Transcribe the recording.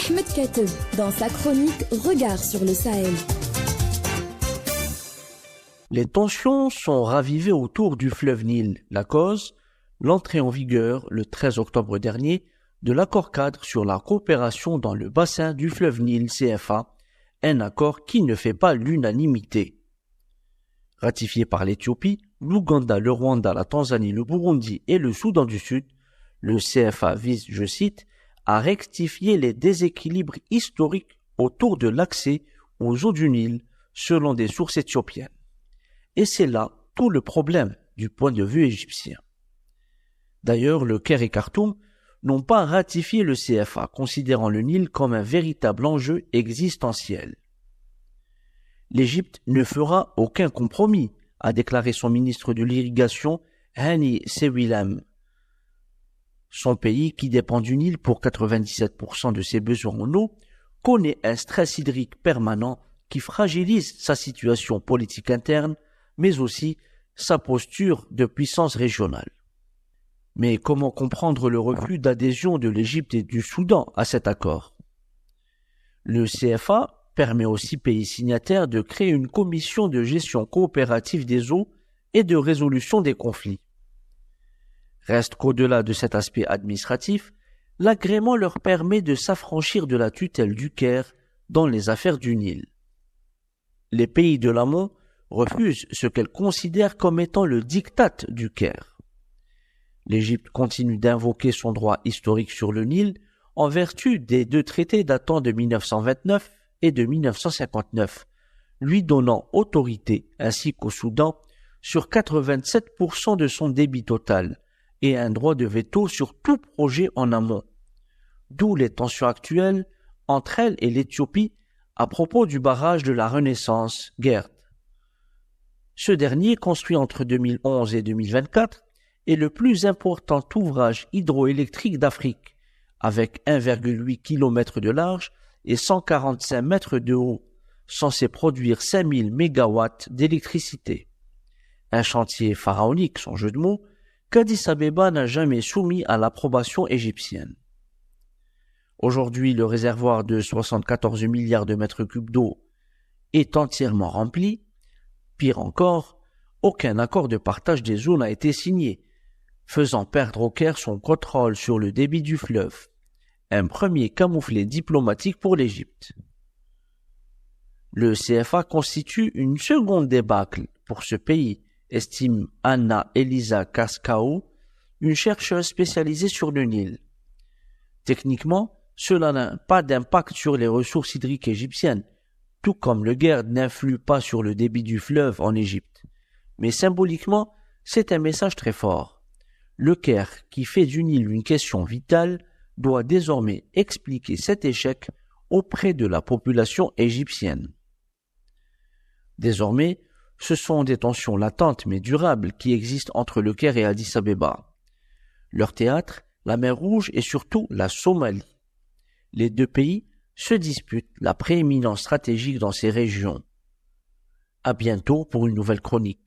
Ahmed Kateb dans sa chronique Regard sur le Sahel. Les tensions sont ravivées autour du fleuve Nil. La cause, l'entrée en vigueur le 13 octobre dernier de l'accord cadre sur la coopération dans le bassin du fleuve Nil CFA, un accord qui ne fait pas l'unanimité. Ratifié par l'Éthiopie, l'Ouganda, le Rwanda, la Tanzanie, le Burundi et le Soudan du Sud, le CFA vise, je cite, à rectifier les déséquilibres historiques autour de l'accès aux eaux du Nil selon des sources éthiopiennes. Et c'est là tout le problème du point de vue égyptien. D'ailleurs, le Caire et Khartoum n'ont pas ratifié le CFA, considérant le Nil comme un véritable enjeu existentiel. L'Égypte ne fera aucun compromis, a déclaré son ministre de l'Irrigation, Hani Sewilam. Son pays, qui dépend du Nil pour 97% de ses besoins en eau, connaît un stress hydrique permanent qui fragilise sa situation politique interne, mais aussi sa posture de puissance régionale. Mais comment comprendre le refus d'adhésion de l'Égypte et du Soudan à cet accord? Le CFA permet aux 6 pays signataires de créer une commission de gestion coopérative des eaux et de résolution des conflits. Reste qu'au-delà de cet aspect administratif, l'agrément leur permet de s'affranchir de la tutelle du Caire dans les affaires du Nil. Les pays de l'amont refusent ce qu'elles considèrent comme étant le diktat du Caire. L'Égypte continue d'invoquer son droit historique sur le Nil en vertu des 2 traités datant de 1929 et de 1959, lui donnant autorité ainsi qu'au Soudan sur 87% de son débit total et un droit de veto sur tout projet en amont. D'où les tensions actuelles entre elle et l'Éthiopie à propos du barrage de la Renaissance, Gerd. Ce dernier, construit entre 2011 et 2024, est le plus important ouvrage hydroélectrique d'Afrique, avec 1,8 km de large et 145 mètres de haut, censé produire 5000 mégawatts d'électricité. Un chantier pharaonique, son jeu de mots, qu'Addis Abeba n'a jamais soumis à l'approbation égyptienne. Aujourd'hui, le réservoir de 74 milliards de mètres cubes d'eau est entièrement rempli. Pire encore, aucun accord de partage des eaux n'a été signé, faisant perdre au Caire son contrôle sur le débit du fleuve, un premier camouflet diplomatique pour l'Égypte. Le CFA constitue une seconde débâcle pour ce pays, estime Anna Elisa Kaskao, une chercheuse spécialisée sur le Nil. Techniquement, cela n'a pas d'impact sur les ressources hydriques égyptiennes, tout comme le Gerd n'influe pas sur le débit du fleuve en Égypte. Mais symboliquement, c'est un message très fort. Le Caire, qui fait du Nil une question vitale, doit désormais expliquer cet échec auprès de la population égyptienne. Désormais, ce sont des tensions latentes mais durables qui existent entre le Caire et Addis Abeba. Leur théâtre, la mer Rouge et surtout la Somalie. Les 2 pays se disputent la prééminence stratégique dans ces régions. À bientôt pour une nouvelle chronique.